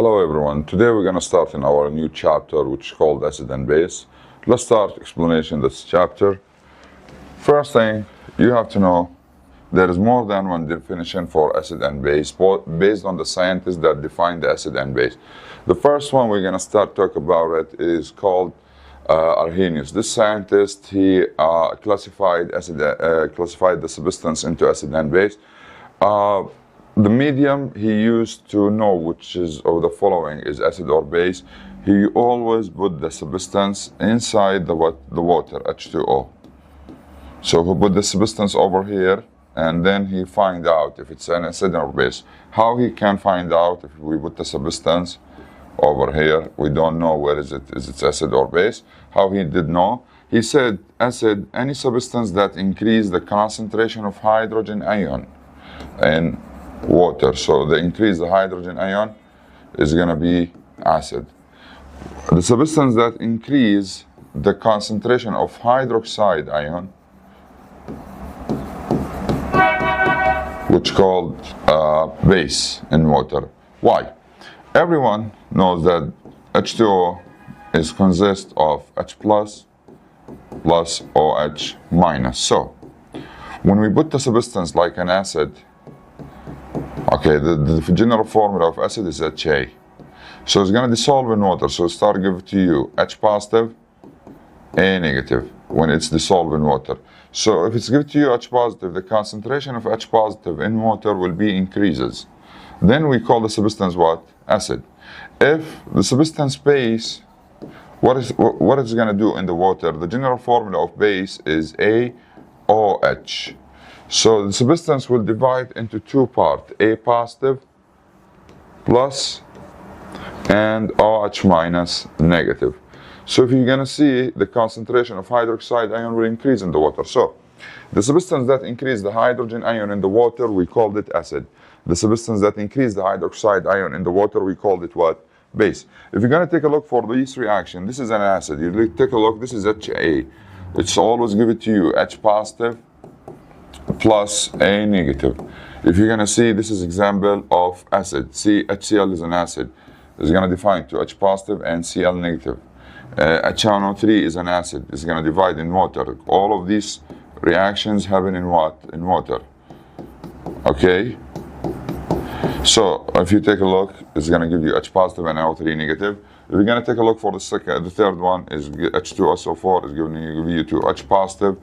Hello everyone, today we're going to start in our new chapter which is called acid and base. Let's start explanation of this chapter. First thing, you have to know there is more than one definition for acid and base based on the scientists that define the acid and base. The first one we're going to start talk about it is called Arrhenius. This scientist, he classified the substance into acid and base. The medium he used to know which is of the following is acid or base, he always put the substance inside the water, H2O. So he put the substance over here and then he find out if it's an acid or base. How he can find out if we put the substance over here, we don't know where is it acid or base. How he did know? He said acid, any substance that increase the concentration of hydrogen ion in water. So the increase the hydrogen ion is going to be acid. The substance that increase the concentration of hydroxide ion, which called base in water. Why? Everyone knows that H2O is consist of H plus OH minus. So when we put the substance like an acid, okay, the general formula of acid is HA. So it's going to dissolve in water. So start give to you H positive, A negative when it's dissolved in water. So if it's given to you H positive, the concentration of H positive in water will be increases. Then we call the substance what? Acid. If the substance base, what is going to do in the water? The general formula of base is AOH. So the substance will divide into two parts, A positive plus and OH minus negative. So if you're going to see the concentration of hydroxide ion will increase in the water. So the substance that increase the hydrogen ion in the water, we called it acid. The substance that increase the hydroxide ion in the water, we called it what? Base. If you're going to take a look for this reaction, this is an acid. You take a look, this is HA. It's always give it to you H positive plus A negative. If you're going to see, this is example of acid. See, HCl is an acid. It's going to define to H positive and Cl negative. HNO3 is an acid. It's going to divide in water. All of these reactions happen in what? In water. Okay? So if you take a look, it's going to give you H positive and NO3 negative. If you're going to take a look for the third one is H2SO4 is giving you to H positive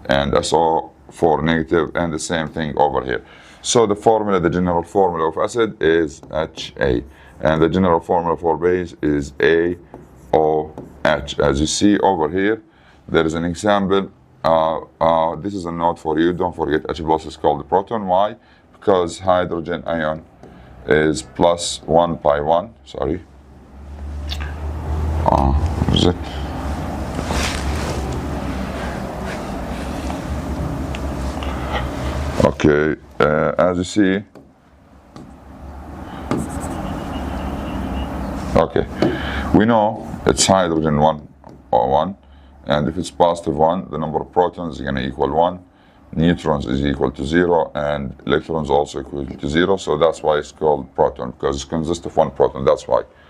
and SO4 negative, and the same thing over here. So the formula, the general formula of acid is HA, and the general formula for base is AOH. As you see over here, there is an example. This is a note for you. Don't forget H plus is called the proton. Why? Because hydrogen ion is plus 1 by 1. Sorry. Is it? Okay, as you see, okay, we know it's hydrogen 1 or 1, and if it's positive 1, the number of protons is going to equal 1, neutrons is equal to 0, and electrons also equal to 0, so that's why it's called proton, because it consists of one proton, that's why.